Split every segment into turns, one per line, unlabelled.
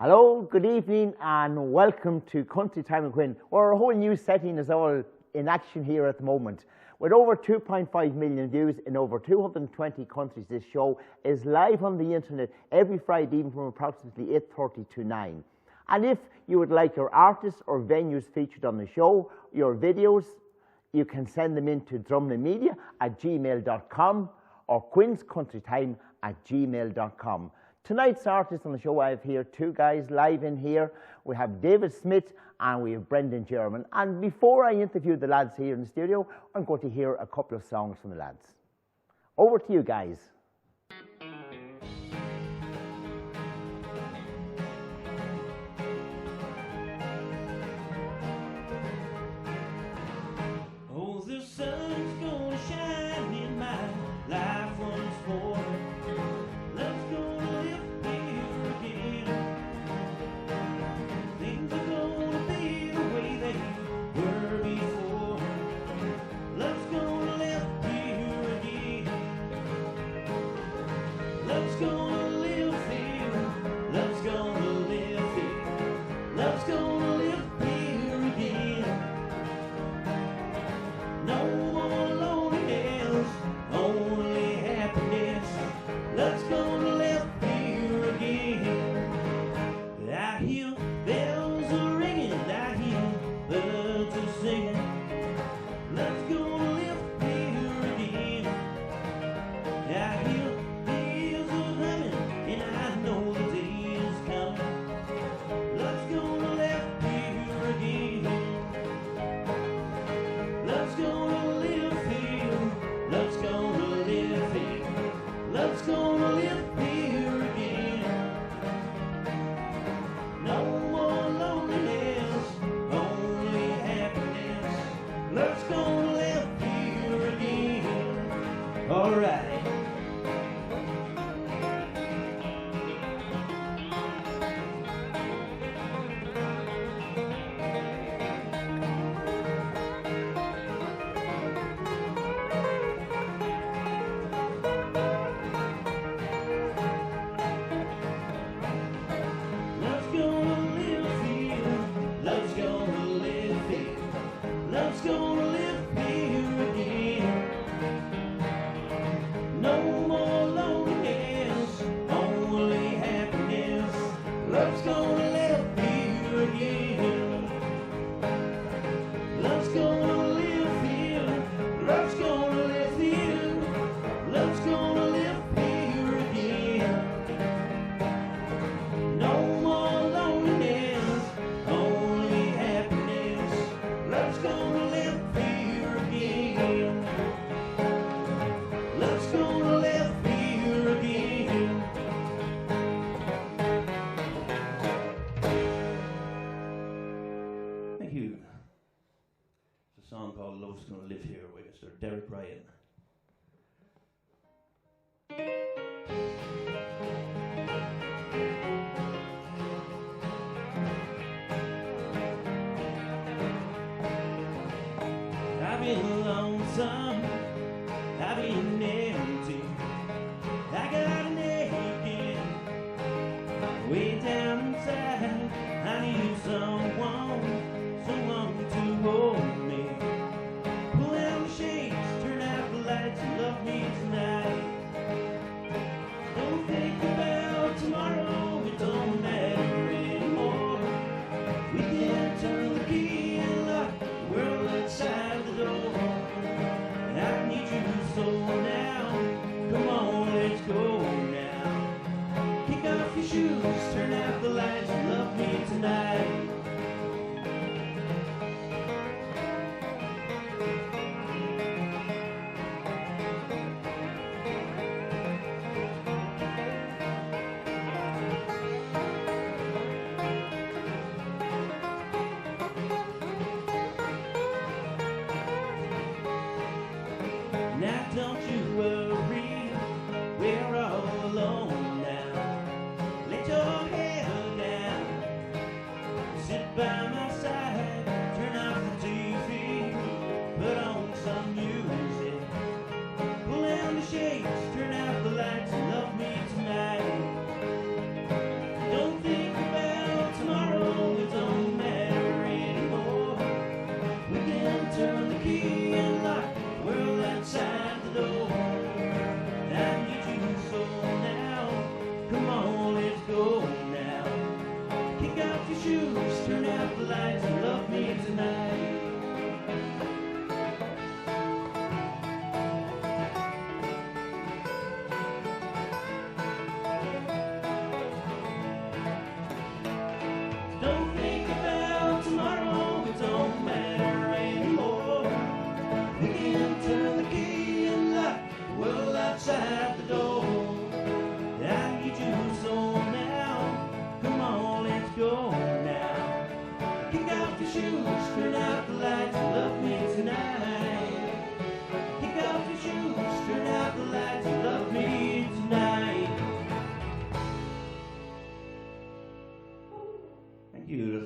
Hello, good evening, and welcome to Country Time with Quinn, where a whole new setting is all in action here at the moment. With over 2.5 million views in over 220 countries, this show is live on the internet every Friday evening from approximately 8:30 to 9. And if you would like your artists or venues featured on the show, your videos, you can send them in to drumlinmedia@gmail.com or quinnscountrytime@gmail.com. Tonight's artists on the show, I have here two guys live in here. We have David Smith and we have Brendan Jermyn. And before I interview the lads here in the studio, I'm going to hear a couple of songs from the lads. Over to you guys.
Oh, the sun's gonna shine in my life once more. Love's gonna lift here again. Things are gonna be the way they were before. Love's gonna lift here again. Love's gonna live here. Love's gonna live here. Love's gonna live here again. No more loneliness, only happiness. Love's gonna live here again. I hear bells are ringing, I hear birds are singing. Love's gonna live here again. I hear bees are humming, and I know the day is coming. Love's gonna live here again. Love's gonna live here. Love's gonna live here. Love's gonna live here again. No more loneliness, only happiness. Love's gonna live here again. All right. Love's gonna live here. Love's gonna live here. Love's gonna live here again. No more loneliness, only happiness. Love's gonna live here again. Love's gonna live here. Love's gonna live here. Love's gonna live here again. No more loneliness, only happiness. Love's gonna live here again. Love's gonna live here again. Thank you. It's a song called Love's Gonna Live Here by Mr. Derek Ryan. I've been lonesome, I've been empty, I got naked, way down inside. I need someone to hold me. Pull down the shades, turn out the lights, and love me tonight. Don't think about tomorrow, it don't matter anymore. We can turn the key and lock the world outside the door. I need you so now, come on, let's go now. Kick off your shoes, turn out the lights, and love me tonight. Now don't you worry, we're all alone now. Let your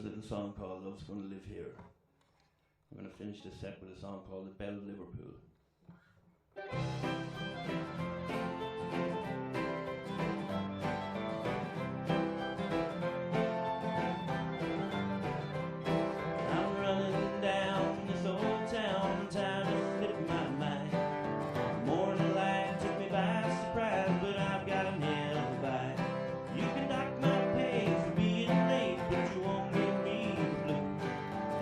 a little song called Love's Gonna Live Here. I'm going to finish this set with a song called The Belle of Liverpool. I'm running down this old town, time to slip my mind. Morning light took me by surprise, but I've got an alibi. You can dock my pay for being late, but you won't give me the blue.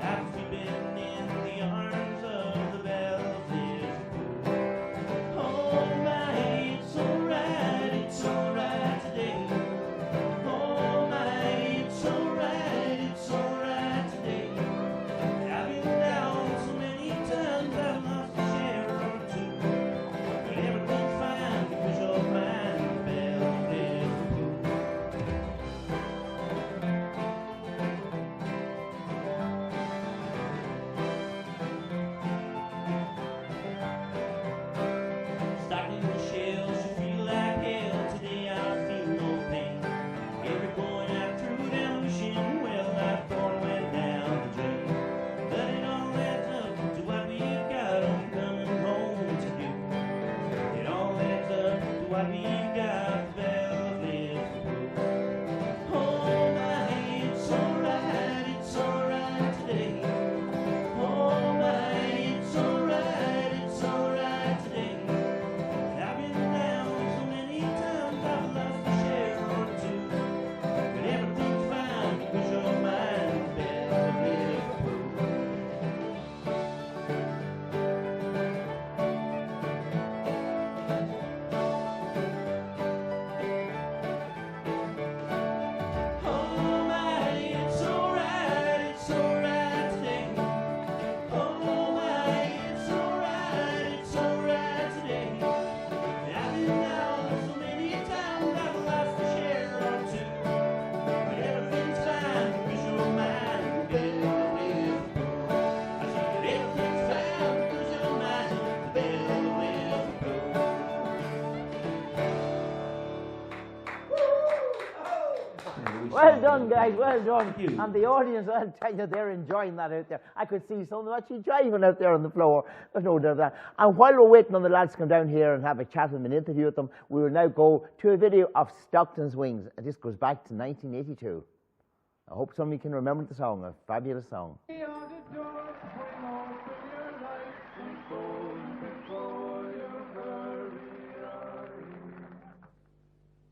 I've been in the arms of the Belle of Liverpool. Oh my, it's alright today. Oh my, it's alright today. I've been down so many times I've lost a share or two. But everything's fine because you're mine, the Belle of Liverpool. Stockton the shells, you feel like hell. Today I feel no pain. Every point I threw down wishing well, I thought went down the drain. But it all adds up to what we got on coming home to you. It all adds up to what we got, the Belle of Liverpool. Oh my, it's alright today. Oh my, it's alright today. I've been down so many times I've lost a share or two. But everything's fine because you're mine, the Belle of Liverpool. Oh my, it's alright today. Oh my, it's alright today. I've been down so many times I've lost a share or two. But everything's fine because you're mine, the Belle of Liverpool. I said everything's fine because you're mine, the Belle of Liverpool.
Well done, guys, well done.
Thank you.
And the audience, I'll tell you, they're enjoying that out there. I could see some of them actually driving out there on the floor. There's no doubt of that. And while we're waiting on the lads to come down here and have a chat with them and interview with them, we will now go to a video of Stockton's Wings. And this goes back to 1982. I hope somebody can remember the song, a fabulous song.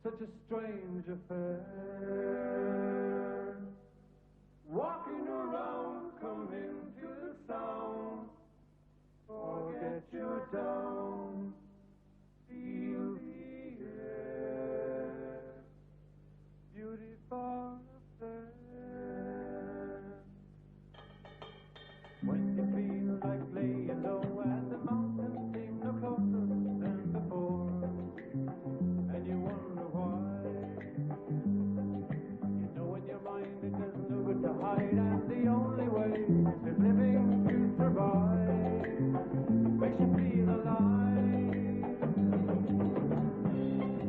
Such a strange affair. Walking around, come into the sound. Forget your down, feel the air. Beautiful affair. When you feel like laying low and the mountains seem no closer than before, and you wonder why. You know in your mind it does no good to hide, and the only way is living to survive. Makes you feel alive.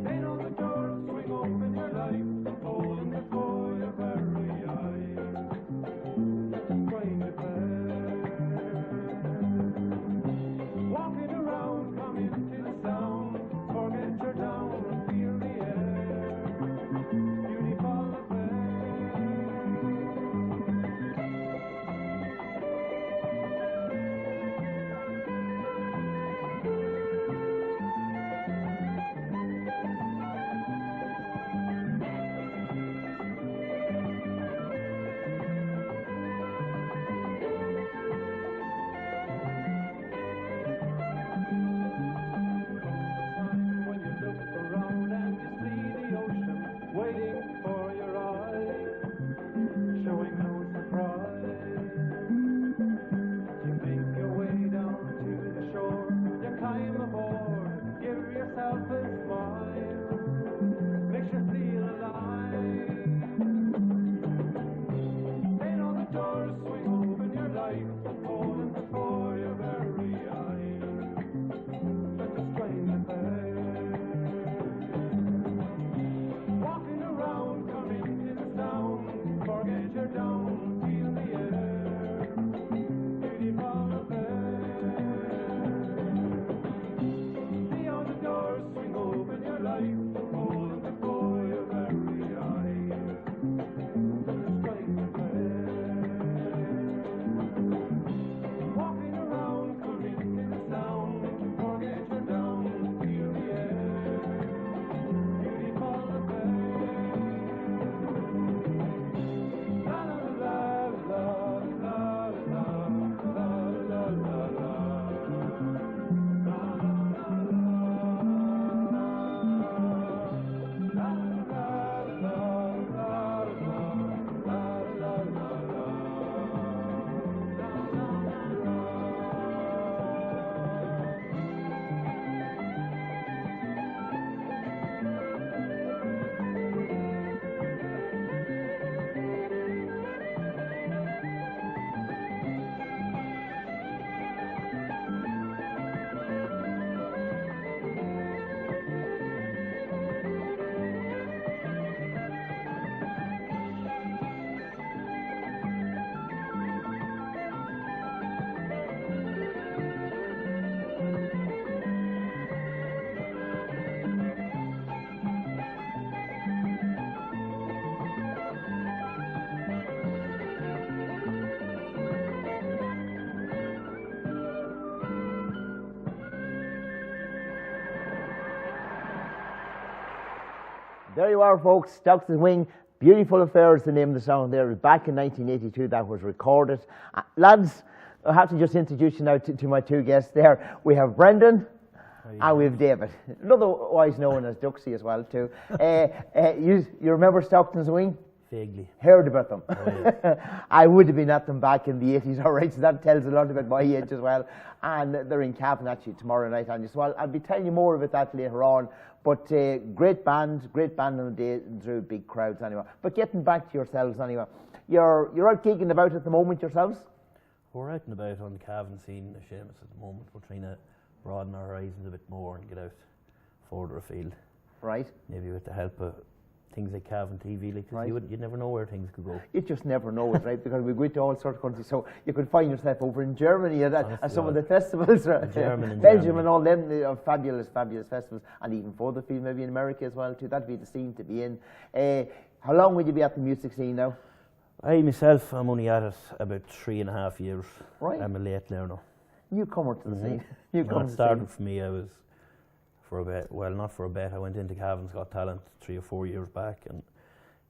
Ain't all the doors swing open your life, holding before your very eyes. Strange affair. Walking around, come into the sound. Forget your down and feel the air. Beautiful affair.
There you are, folks. Stockton Wing. Beautiful Affair is the name of the song there. Back in 1982, that was recorded. Lads, I have to just introduce you now to my two guests there. We have Brendan and we have David, otherwise known as Duxy as well too. You remember Stockton's Wing?
Vaguely.
Heard about them.
Oh, yeah.
I would have been at them back in the 80s, all right, so that tells a lot about my age as well. And they're in Cavan actually tomorrow night, and well, I'll be telling you more about that later on. But great band on the day, drew big crowds anyway. But getting back to yourselves anyway, you're out gigging about at the moment yourselves?
We're out and about on the Cavan scene, Seamus, at the moment. We're trying to broaden our horizons a bit more and get out further afield.
Right.
Maybe with the help of things like Cavan TV, like, 'cause
Right.
you never know where things could go.
You just never know it, right? Because we go to all sorts of countries, so you could find yourself over in Germany at some of the festivals, right?
Jermyn and
Belgium
Germany.
and all them, they are fabulous festivals, and even further field, maybe in America as well too. That'd be the scene to be in. How long will you be at the music scene now?
I myself, I'm only at it about 3.5 years.
Right.
I'm a late learner.
Newcomer to the scene.
When
Newcomer
it
to the
started
scene.
for me, I was for a bit. Well, not for a bit. I went into Cavan's Got Talent 3 or 4 years back, and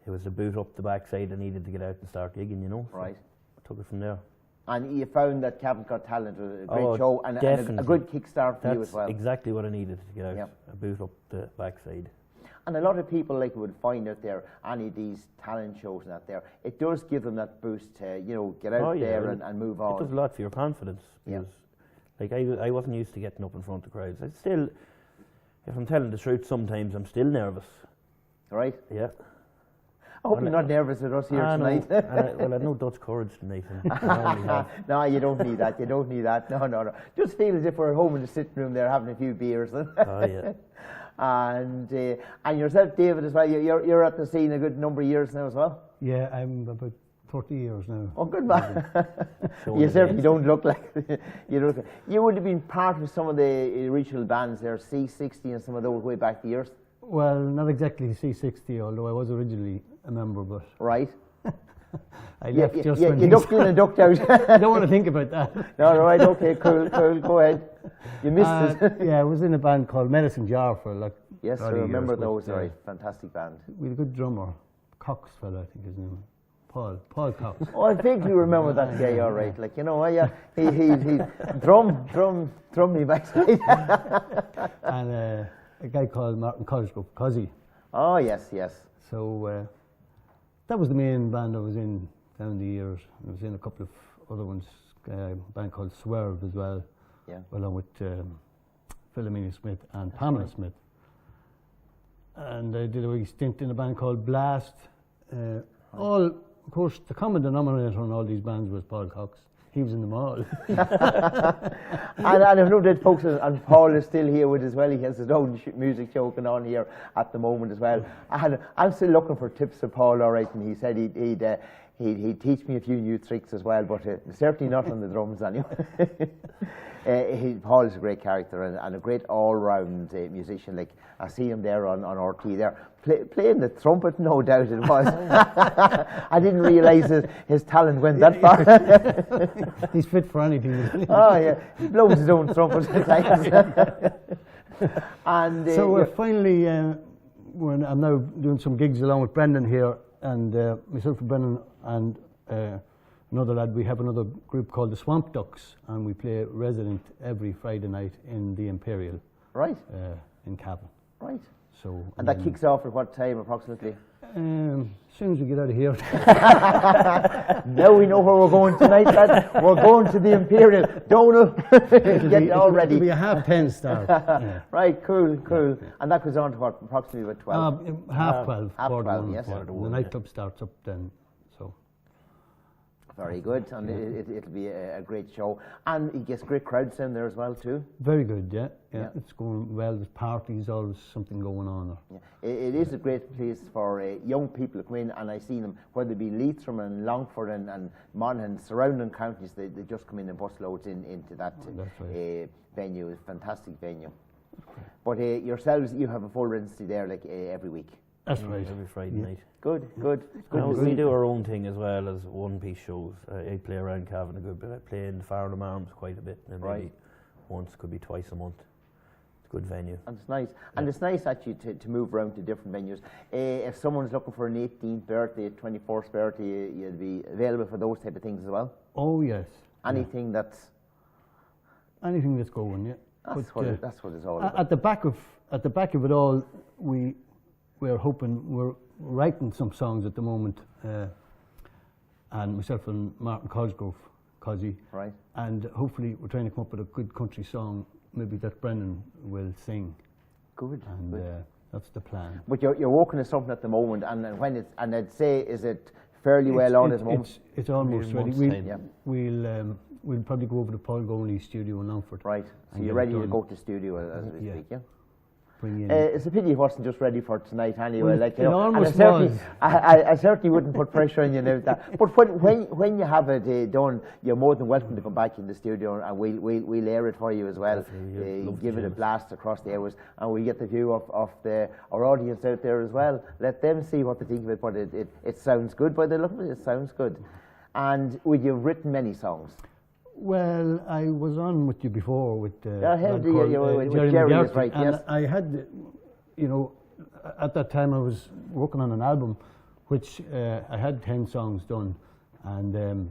it was a boot up the backside. I needed to get out and start gigging, you know. So
Right.
I took it from there.
And you found that Cavan Got Talent was a great
Oh,
show and a
definitely.
good kickstart for you
That's
as well.
exactly what I needed to get out.
Yep.
A boot up the backside.
And a lot of people like would find out there, any of these talent shows and that there, it does give them that boost to, get out
Oh, yeah,
there
well,
and move
It
on.
does a lot for your confidence.
Yeah.
Because, like, I wasn't used to getting up in front of crowds. I still, if I'm telling the truth, sometimes I'm still nervous.
Right?
Yeah.
I hope you're not nervous with us here
I know,
tonight.
well, I've no Dutch courage tonight. And I normally have.
No, you don't need that. You don't need that. No. Just feel as if we're at home in the sitting room there having a few beers.
Oh, yeah.
And yourself, David, as well. You're at the scene a good number of years now as well.
Yeah, I'm about 30 years now.
Oh, good man.
Showing
You
the
certainly
days.
don't look like you look. You would have been part of some of the original bands there, C60 and some of those way back the years,
Well, not exactly C60, although I was originally a member, but
right?
I left just
you
when things...
ducked in and ducked out.
I don't want to think about that.
No, right, okay, cool, go ahead. You missed it.
Yeah, I was in a band called Medicine Jar for like
Yes, I
30
remember
years,
those,
but,
right, fantastic band.
We had a good drummer, Cox fella, I think his name. Paul Cox.
Oh, I vaguely remember that guy, all right. Like, he drum me backside.
And a guy called Martin Cosgrove, Cozzy.
Oh, yes.
So that was the main band I was in down the years. I was in a couple of other ones, a band called Swerve as well,
Yeah.
along with Philomena Smith and Pamela Smith. And I did a wee stint in a band called Blast. Of course, the common denominator on all these bands was Paul Cox. He was in them all.
And I've no doubt, folks, and Paul is still here with us as well. He has his own music show going on here at the moment as well. And I'm still looking for tips of Paul, all right, and he said he'd teach me a few new tricks as well, but certainly not on the drums anyway. Paul is a great character and a great all-round musician. Like, I see him there on RT there, playing the trumpet, no doubt it was. I didn't realise his talent went that far.
He's fit for anything. Isn't he?
Oh yeah, he blows his own trumpet at times. And
So finally, when I'm now doing some gigs along with Brendan here, and myself and Brendan and another lad, we have another group called the Swamp Ducks, and we play resident every Friday night in the Imperial
right,
in Cavan.
right.
So
And that kicks off at what time approximately?
as soon as we get out of here.
Now we know where we're going tonight, lad. We're going to the Imperial. Donal, get all
It'll
ready.
be a 10:30 start. Yeah.
Right, cool. And that goes on to what, approximately about 12?
12:30.
half
quarter
12,
one,
yes.
quarter to one. The nightclub starts up then. So
Very good, and it'll be a great show. And he gets great crowds down there as well too.
very good, yeah.
Yeah.
It's going well. There's parties, always something going on.
Yeah. It is a great place for young people to come in, and I see them, whether it be Leitrim and Longford and Monaghan, surrounding counties, they just come in busloads into that
That's right.
venue. It's a fantastic venue. But yourselves, you have a full residency there like every week.
That's right.
Every Friday
Yeah.
night.
Good.
No, we do our own thing as well as one-piece shows. I play around Cavan a good bit. I play in the Farnham Arms quite a bit, and maybe
Right.
once, could be twice a month.
good venue.
And it's nice. And it's nice actually to move around to different venues. If someone's looking for an 18th birthday, a 24th birthday, you'd be available for those type of things as well?
Oh yes.
Anything that's
going, yeah.
That's what it's all about.
At the back of it all, we're hoping, we're writing some songs at the moment, and myself and Martin Cosgrove,
right.
And hopefully we're trying to come up with a good country song, maybe that Brendan will sing.
Good.
And
good.
That's the plan.
But you're working on something at the moment, and when it's, and I'd say, is it fairly well on at the moment?
It's almost ready. We'll probably go over to Paul Goney's studio in Longford.
Right. So you're ready to go to the studio as we speak, yeah?
Bring in.
It's a pity it wasn't just ready for tonight anyway.
Well,
like,
it almost
and
was.
I certainly wouldn't put pressure on you now. But when you have it done, you're more than welcome to come back in the studio, and we'll air it for you as well. Give it a blast across the airways, and we get the view of our audience out there as well. Let them see what they think of it. But it sounds good by the look of it. It sounds good. And would you've written many songs?
Well, I was on with you before with
with
Jerry
Jerry,
McGarty,
that's right,
and
yes.
I had, at that time I was working on an album, which I had 10 songs done, and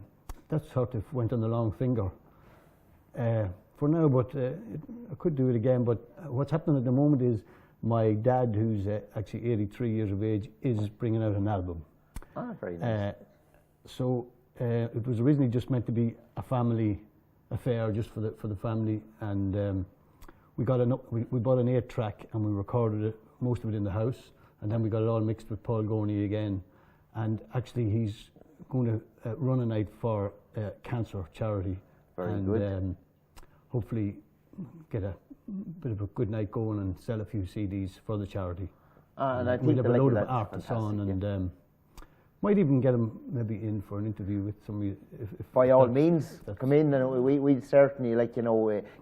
that sort of went on the long finger for now. But I could do it again. But what's happening at the moment is my dad, who's actually 83 years of age, is bringing out an album.
Ah, very nice.
It was originally just meant to be a family affair, just for the family, and we bought an 8-track and we recorded it, most of it in the house, and then we got it all mixed with Paul Goney again, and actually he's going to run a night for cancer charity.
Very good.
Hopefully get a bit of a good night going and sell a few CDs for the charity.
And I think
we'll have a load of
that's
artists on,
fantastic, yeah.
and might even get him maybe in for an interview with somebody. If
by all means, come in, and we'd certainly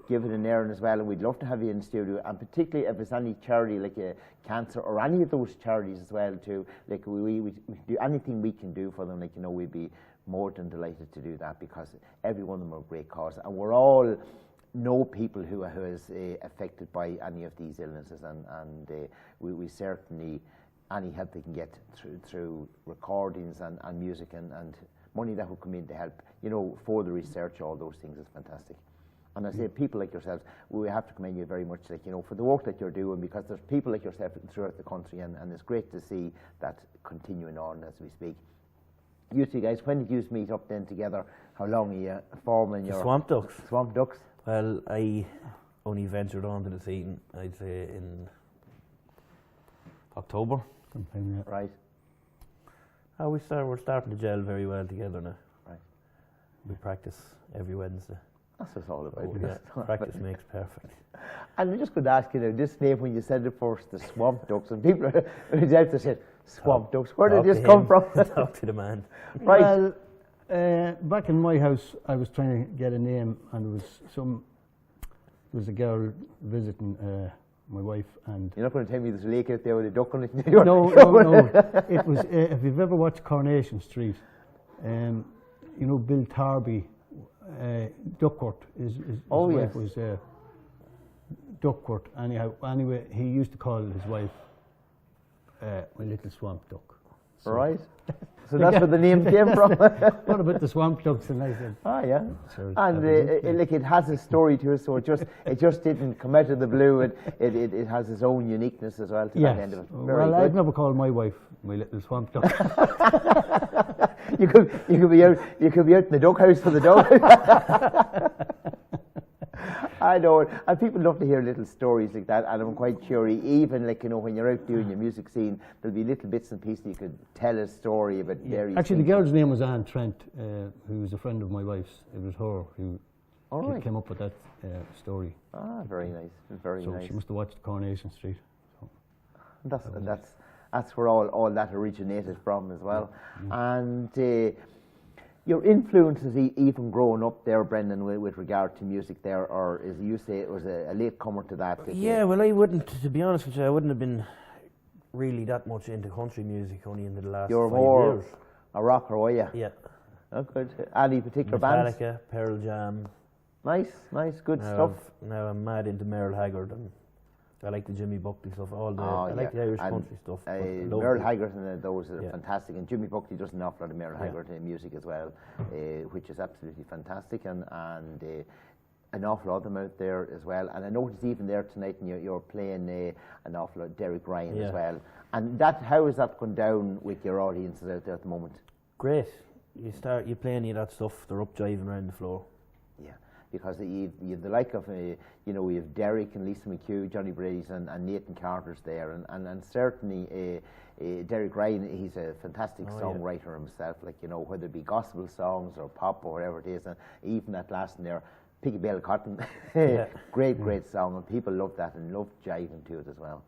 give it an airing as well, and we'd love to have you in the studio, and particularly if it's any charity like cancer or any of those charities as well too. Like we do anything we can do for them. We'd be more than delighted to do that, because every one of them are a great cause, and we're all know people who is affected by any of these illnesses, and we certainly. Any help they can get through recordings and music and money that will come in to help, for the research, all those things is fantastic. And I say people like yourselves, we have to commend you very much, for the work that you're doing, because there's people like yourself throughout the country, and it's great to see that continuing on as we speak. You two guys, when did you meet up then together? How long are you forming your...
Swamp Ducks.
Swamp Ducks?
Well, I only ventured onto the scene, I'd say, in October.
Sometime, yeah.
Right.
We're starting to gel very well together now.
Right.
We practice every Wednesday.
That's what it's all about.
Oh, yeah. Practice makes perfect.
And I'm just going to ask you now, this name, when you said it first, the Swamp Ducks, and people are out there saying, Swamp Ducks, where did this come from?
Talk to the man.
Right.
Well, back in my house, I was trying to get a name, and there was a girl visiting my wife, and... You're
not going to tell me there's a lake out there with a duck on it?
No. It was, if you've ever watched Coronation Street, Bill Tarby, Duckworth, his wife was Duckworth. Anyway, he used to call his wife my little swamp duck.
So. Right. So that's where the name came from.
What about the swamp ducks? And I said,
yeah. And it has a story to it, so it just didn't come out of the blue. It has its own uniqueness as well to that end of it. Very good.
I've never called my wife my little swamp duck.
you could be out in the duck house for the dog. I know it. And people love to hear little stories like that, and I'm quite sure even when you're out doing your music scene, there'll be little bits and pieces you could tell a story about various
Actually,
things.
the girl's name was Anne Trent, who was a friend of my wife's. It was her who came up with that story.
Ah, very nice, very nice.
So she must have watched Coronation Street. So.
That's where all that originated from as well. And your influences even growing up there, Brendan, with regard to music there, or as you say, it was a late comer to that?
Yeah, well, I wouldn't, to be honest with you, I wouldn't have been really that much into country music only in the last 5 years.
You're more a rocker, were you?
Yeah.
Oh, good. Any particular bands?
Metallica, Pearl Jam.
Nice, good stuff.
Now I'm mad into Merle Haggard and I like the Jimmy Buckley stuff.
Oh,
I like the Irish country stuff. but I love
Merle
the-
Haggard and those are
Yeah.
fantastic, and Jimmy Buckley does an awful lot of Merle
Yeah.
Haggard music as well, which is absolutely fantastic, and an awful lot of them out there as well. And I noticed even there tonight, and you're playing an awful lot of Derek Ryan
Yeah.
as well. And how is that going down with your audiences out there at the moment?
Great. You play any of that stuff, they're up jiving around the floor.
Yeah, because you've the like of, we have Derek and Lisa McHugh, Johnny Brady's and Nathan Carter's there, and certainly Derek Ryan, he's a fantastic songwriter himself, like, whether it be gospel songs or pop or whatever it is, and even that last one there, Piggy Bell Cotton, great song, and people love that and love jiving to it as well.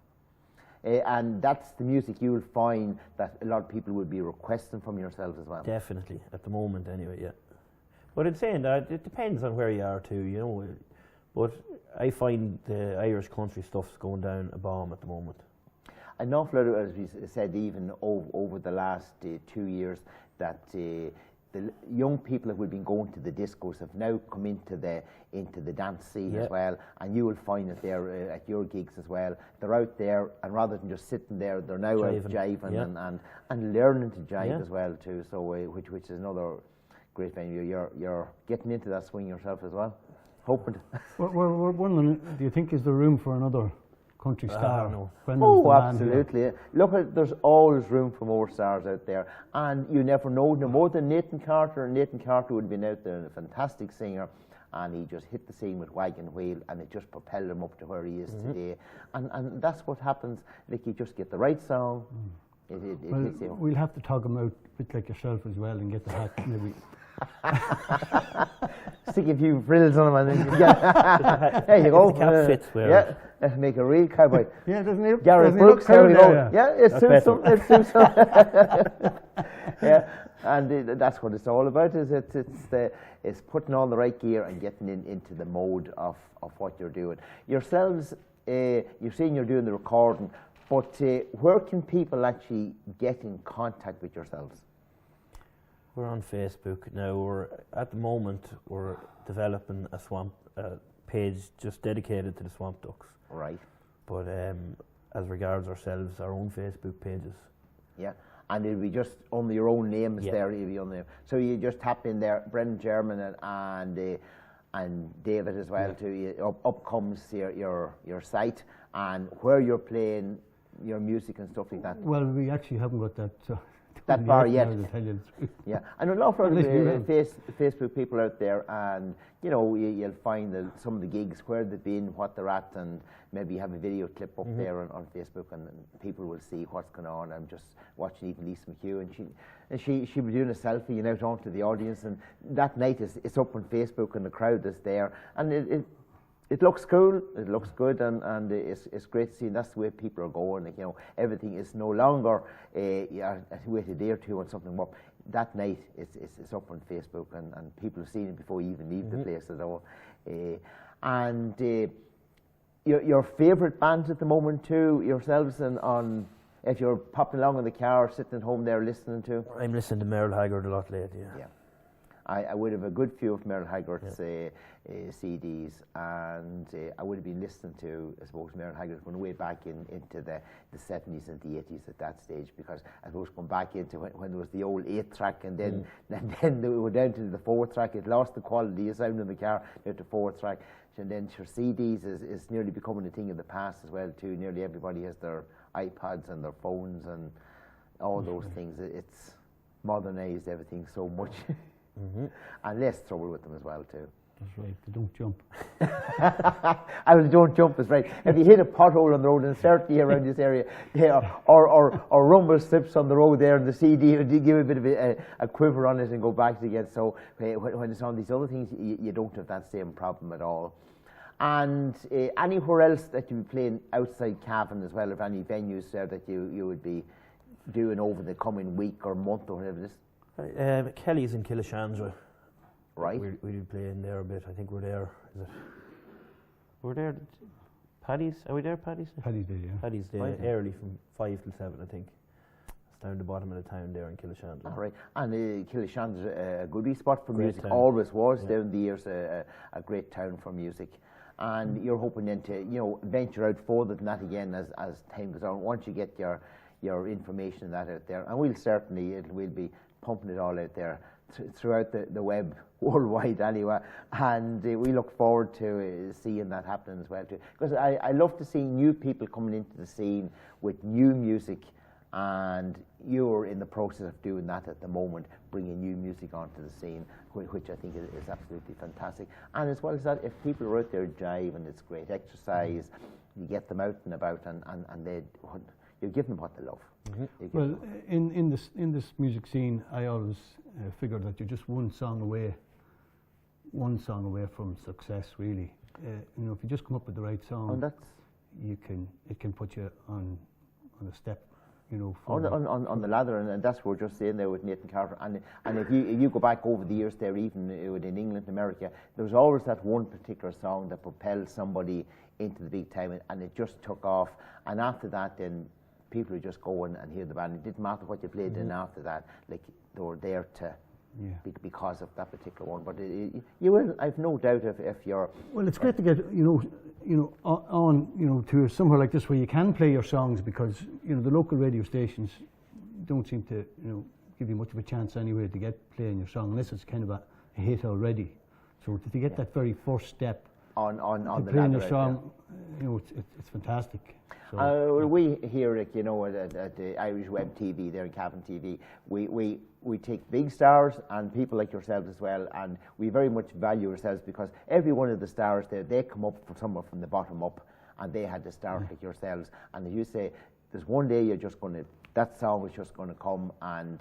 And that's the music you'll find that a lot of people will be requesting from yourselves as well.
Definitely, at the moment anyway, yeah. But in saying that, it depends on where you are too, But I find the Irish country stuff's going down a bomb at the moment.
An awful lot of, as we said, even over the last 2 years, that the young people that have been going to the discos have now come into the dance scene as well, and you will find it there at your gigs as well. They're out there, and rather than just sitting there, they're now out jiving and learning to jive as well too. So which is another great venue. You're getting into that swing yourself as well, hoping.
We're wondering, do you think is there room for another country star?
No.
Brendan's the man here.
Absolutely. Look, there's always room for more stars out there, and you never know. No more than Nathan Carter. Nathan Carter would have been out there and a fantastic singer, and he just hit the scene with Wagon Wheel, and it just propelled him up to where he is today. And that's what happens. Like, you just get the right song. It hits you.
We'll have to talk him out a bit like yourself as well and get the hat maybe.
Stick a few frills on him, and then there you go.
The cap fits well.
Yeah, let's make a real cowboy.
Yeah, doesn't he?
Gareth
doesn't he look
Brooks, there we
proud
go.
there,
Yeah, it
That's
suits
better.
him. It suits him. Yeah, and that's what it's all about. It's putting on the right gear and getting into the mode of what you're doing. Yourselves, you're saying you're doing the recording, but where can people actually get in contact with yourselves?
We're on Facebook now. At the moment we're developing a swamp page just dedicated to the Swamp Ducks.
Right.
But as regards ourselves, our own Facebook pages.
Yeah, and it'll be just under your own names there. It'll be on there. So you just tap in there, Brendan, Jermyn, and David as well. Too. Up comes your site and where you're playing your music and stuff like that.
Well, we actually haven't got that
far yet.
now, to tell you the truth.
Yeah, and a lot of
Unless you have.
Facebook people out there, and you'll find some of the gigs where they've been, what they're at, and maybe you have a video clip up there on Facebook, and people will see what's going on. I'm just watching even Lisa McHugh, and she was doing a selfie out onto the audience, and that night it's up on Facebook, and the crowd is there, and it looks cool, it looks good, and it's great to see, and that's the way people are going. Like, everything is no longer wait a day or two on something up. That night it's up on Facebook, and people have seen it before you even leave the place at all. And your favourite bands at the moment too, yourselves, and on if you're popping along in the car, sitting at home there listening to.
I'm listening to Merle Haggard a lot lately.
Yeah. I would have a good few of Merle Haggard's CDs, and I would have been listening to, I suppose, Merle Haggard going way back into the 70s and the 80s at that stage, because I suppose going back into when there was the old 8-track, and then they were down to the 4-track. It lost the quality of sound in the car down to 4-track, and then your CDs is nearly becoming a thing of the past as well too. Nearly everybody has their iPads and their phones and all those things. It's modernised everything so much. And less trouble with them as well too.
That's right, they don't jump.
Don't jump is right. If you hit a pothole on the road, and certainly around this area, or rumble strips on the road there, and the CD will give a bit of a quiver on it and go back again. So when it's on these other things, you don't have that same problem at all. And anywhere else that you be playing outside Cavan as well, if any venues there that you would be doing over the coming week or month or whatever it is?
Kelly's in Killashandra.
Right.
We do play in there a bit. I think we're there. Is it? We're there. Paddy's? Are we there, Paddy's?
Paddy's Day, yeah.
Paddy's Day,
Right.
early from 5 till 7, I think. It's down the bottom of the town there in Killashandra.
All right. And Killashandra a good wee spot for
Great
music.
town.
Always was down the years a great town for music. and you're hoping then to, you know, venture out further than that again as time goes on. Once you get your information and that out there, and we'll be pumping it all out there throughout the web worldwide anyway, and we look forward to seeing that happening as well too, because I love to see new people coming into the scene with new music, and you're in the process of doing that at the moment, bringing new music onto the scene, which I think is absolutely fantastic. And as well as that, if people are out there driving, it's great exercise. You get them out and about, and you give them what they love.
Well, in this music scene, I always figure that you're just one song away from success, really. You know, if you just come up with the right song,
And that's
it can put you on a step, you know.
on the ladder, and that's what we're just saying there with Nathan Carter. And if you go back over the years there, even in England and America, there was always that one particular song that propelled somebody into the big time, and it just took off. And after that, then people would just go and hear the band. It didn't matter what you played in after that, like they were there to.
Yeah.
Because of that particular one, but you will. I've no doubt if you're.
Well, it's great to get on to somewhere like this where you can play your songs, because the local radio stations don't seem to give you much of a chance anyway to get playing your song unless it's kind of a hit already. So to get that very first step
on the
playing
ladder
a song, it's fantastic. So,
we here, at the Irish Web TV there in Cavan TV, we take big stars and people like yourselves as well, and we very much value ourselves, because every one of the stars there, they come up from somewhere from the bottom up, and they had to start like yourselves. And as you say, there's one day that song is just going to come, and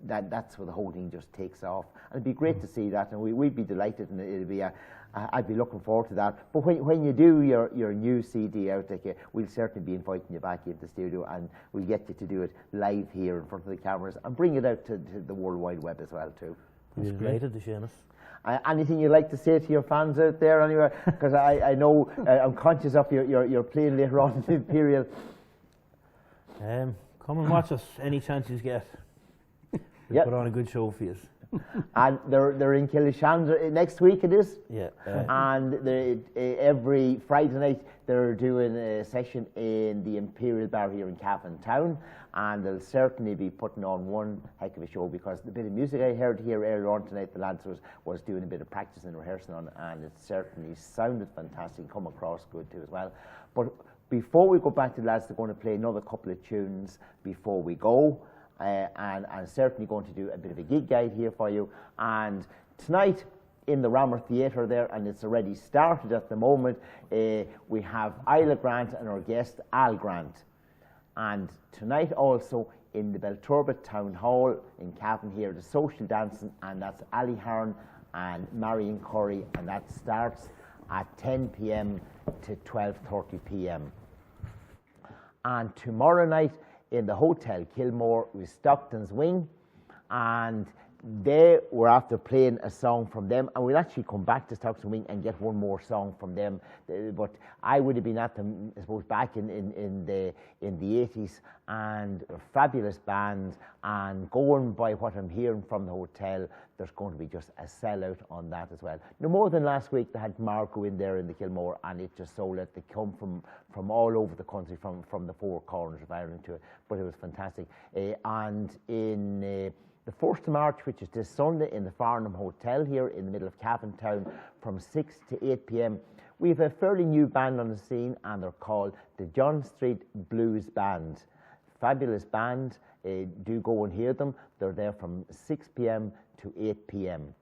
that's where the whole thing just takes off. And it'd be great to see that, and we'd be delighted, and it'd be I'd be looking forward to that. But when you do your new CD out, we'll certainly be inviting you back into the studio, and we'll get you to do it live here in front of the cameras and bring it out to the World Wide Web as well too.
It's delighted to Seamus.
Anything you'd like to say to your fans out there anyway? Because I know I'm conscious of your playing later on in the period.
Come and watch us any chance you get. We'll put on a good show for you.
And they're in Killishandra next week, it is?
Yeah.
And every Friday night they're doing a session in the Imperial Bar here in Cavan Town, and they'll certainly be putting on one heck of a show, because the bit of music I heard here earlier on tonight, the lads was doing a bit of practice and rehearsing on, and it certainly sounded fantastic, come across good too as well. But before we go back to the lads, they're going to play another couple of tunes before we go. And certainly going to do a bit of a gig guide here for you. And tonight in the Rammer Theatre there, and it's already started at the moment, we have Isla Grant and our guest Al Grant. And tonight also in the Belturbet Town Hall in Cavan here, the social dancing, and that's Ali Hearn and Marion Curry, and that starts at 10 p.m. to 12:30 p.m. And tomorrow night in the Hotel Kilmore with Stockton's Wing, and they were after playing a song from them, and we'll actually come back to Stockton's Wing and get one more song from them. But I would have been at them, I suppose, back in the 80s, and a fabulous band. And going by what I'm hearing from the hotel, there's going to be just a sellout on that as well. No more than last week, they had Marco in there in the Kilmore, and it just sold out. They come from all over the country, from the four corners of Ireland to it, but it was fantastic. And in the 1st of March, which is this Sunday, in the Farnham Hotel here in the middle of Cavan Town, from 6 to 8 p.m. We have a fairly new band on the scene, and they're called the John Street Blues Band. Fabulous band. Do go and hear them. They're there from 6 p.m. to 8 p.m.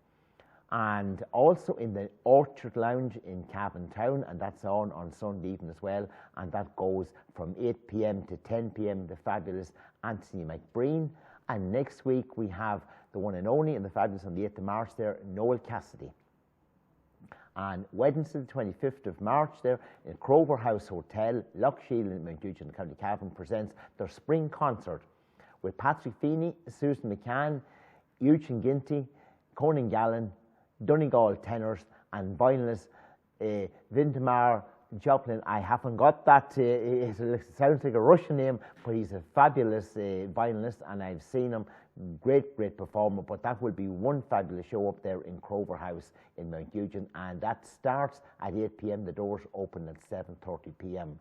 And also in the Orchard Lounge in Cavan Town, and that's on Sunday evening as well, and that goes from 8 p.m. to 10 p.m. the fabulous Anthony McBreen. And next week we have the one and only, and the fabulous on the 8th of March there, Noel Cassidy. And Wednesday the 25th of March there, in Crover House Hotel, Lough Shiel in Mount Eugene, County Cavan, presents their spring concert with Patrick Feeney, Susan McCann, Eugene Ginty, Conan Gallen, Donegal tenors, and violinists Vintamar Joplin, I haven't got that. It sounds like a Russian name, but he's a fabulous violinist, and I've seen him. Great performer. But that will be one fabulous show up there in Crover House in Mount Eugene, and that starts at 8 p.m. The doors open at 7:30 p.m.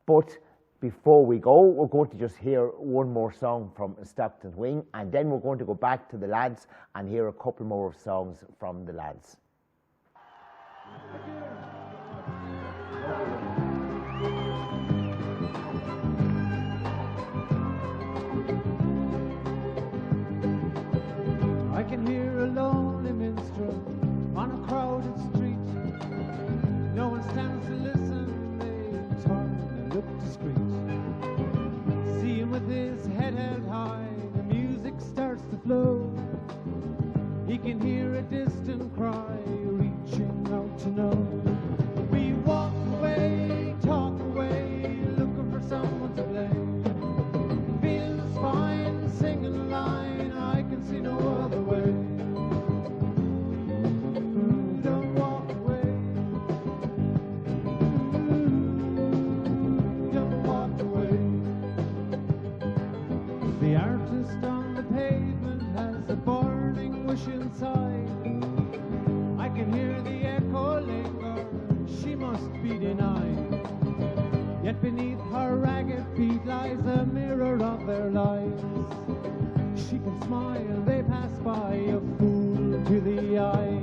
But before we go, we're going to just hear one more song from Stockton Wing, and then we're going to go back to the lads and hear a couple more of songs from the lads.
I can hear a lonely minstrel on a crowded street. No one stands to listen, they turn and look discreet. See him with his head held high, the music starts to flow. He can hear a distant cry, reaching out to know. We walk away, talk away, looking for someone to blame. Feels fine, singing a line, I can see no other way. Don't walk away. Don't walk away. The artist on the pavement has a burning wish inside. I can hear the echo linger, she must be denied. Yet beneath her ragged feet lies a mirror of their lives. She can smile, they pass by, a fool to the eye.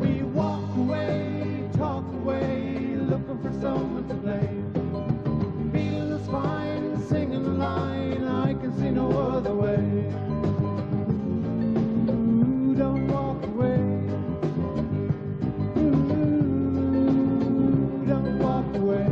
We walk away, talk away, looking for someone to blame. Feels fine, singing a line, I can see no other way. Don't walk away. Don't walk away.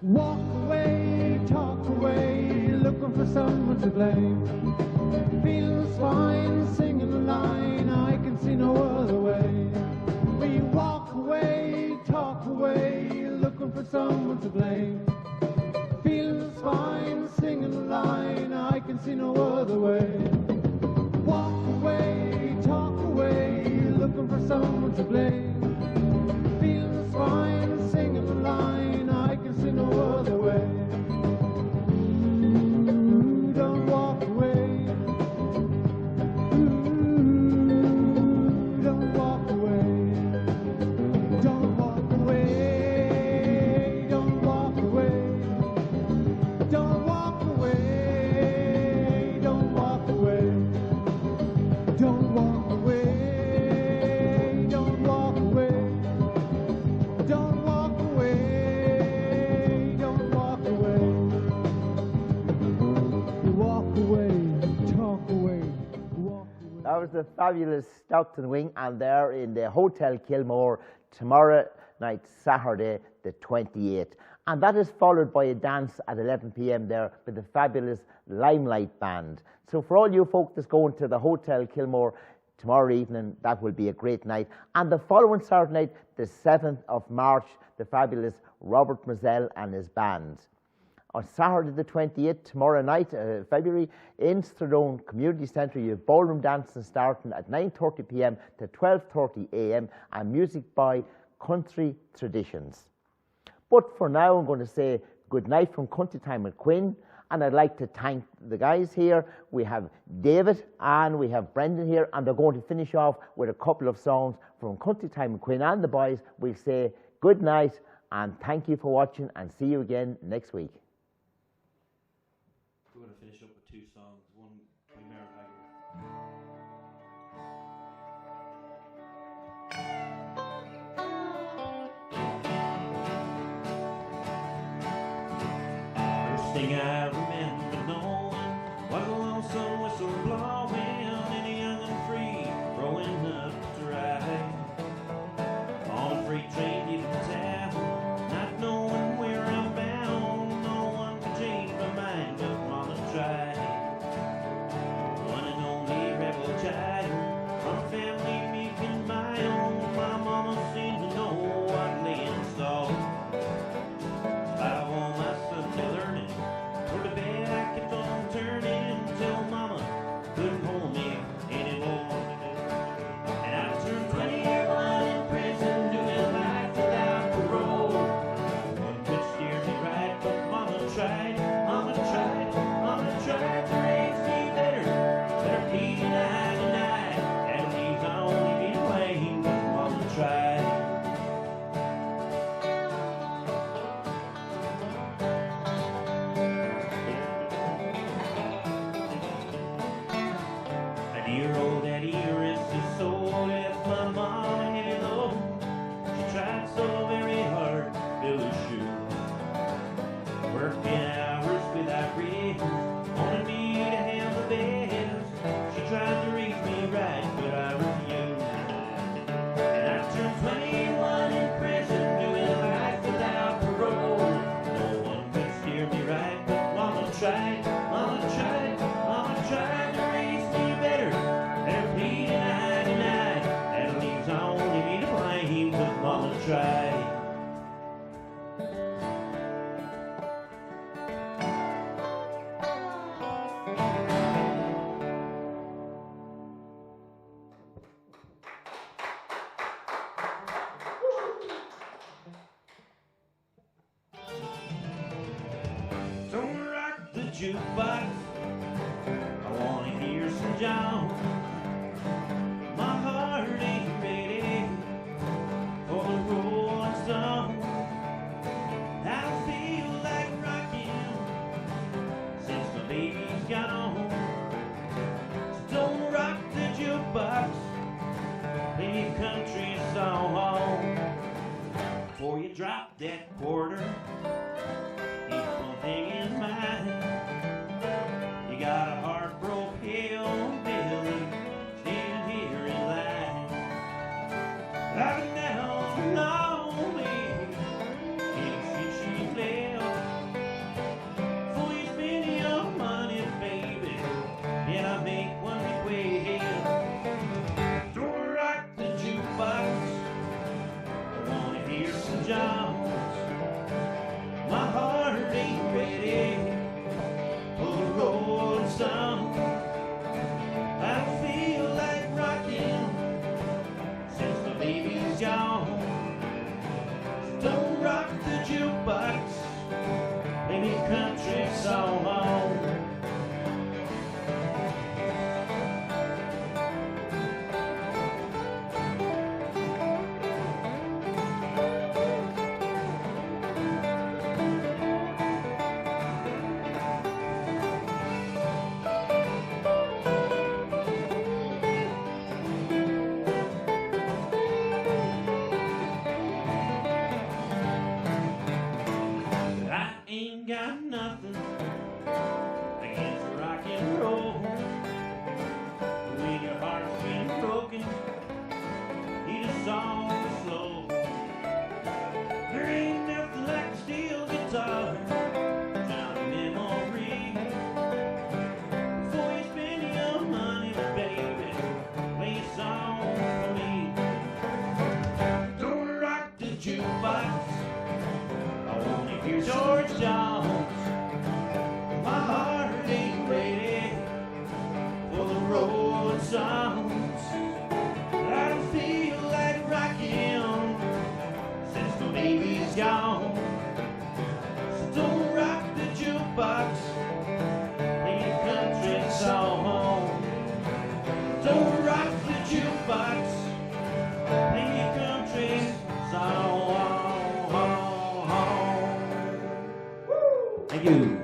Walk away, talk away, looking for someone to blame. Feels fine, singing a line, I can see no other way. We walk away, talk away, looking for someone to blame. Feels fine, singing a line, I can see no other way. Walk away, talk away, looking for someone to blame. Feels fine, singing a line, I can see no other way. Don't walk away. Don't walk away. Don't walk away. Don't walk away. Don't walk away. Don't walk away. Don't walk away. Don't walk away. Don't walk away. Don't walk away. Walk away. Talk away. Walk away.
That was the fabulous Stockton Wing, and they're in the Hotel Kilmore tomorrow night, Saturday the 28th. And that is followed by a dance at 11 p.m. there with the fabulous Limelight Band. So for all you folk that's going to the Hotel Kilmore tomorrow evening, that will be a great night. And the following Saturday night, the 7th of March, the fabulous Robert Mazel and his band. On Saturday the 28th, tomorrow night, February, in Stradone Community Centre, you have ballroom dancing starting at 9:30 p.m. to 12:30 a.m. and music by Country Traditions. But for now, I'm going to say good night from Country Time with Quinn, and I'd like to thank the guys here. We have David and we have Brendan here, and they're going to finish off with a couple of songs from Country Time with Quinn and the boys. We'll say good night and thank you for watching, and see you again next week.
We're going to finish up with two songs, one by Merritt Haggard. First thing I remember knowing was a lonesome whistle blowing and a young and free growing up to ride on a freight train leaving town, not knowing where I'm bound. No one could change my mind, but mama tried. One jukebox. I wanna hear some John. My heart ain't ready for the rolling stone. I don't feel like rocking since my baby's gone. So don't rock the jukebox, play me a country song. Before you drop that quarter, keep one thing in mind. You got a heart-broke hillbilly standing here in line. I've been down lonely since you left. Before you spend your money, baby, and I make one request. Don't rock the jukebox, I wanna hear some Johns. My heart ain't ready for the rolling stone. I don't feel like rocking since my baby's gone. So don't rock the jukebox, play me a country song. I ain't got nothing against rock and roll. When your heart's been broken, need a song that's slow. There ain't nothing like a steel guitar, drown a memory. Before you spend your money, baby, play a song for me. Don't rock the jukebox, I wanna hear George Jones. My heart ain't ready for the rolling songs. I don't feel like rocking since my baby's gone. So don't rock the jukebox, play a country song. Don't rock the jukebox, play a country song. Thank you.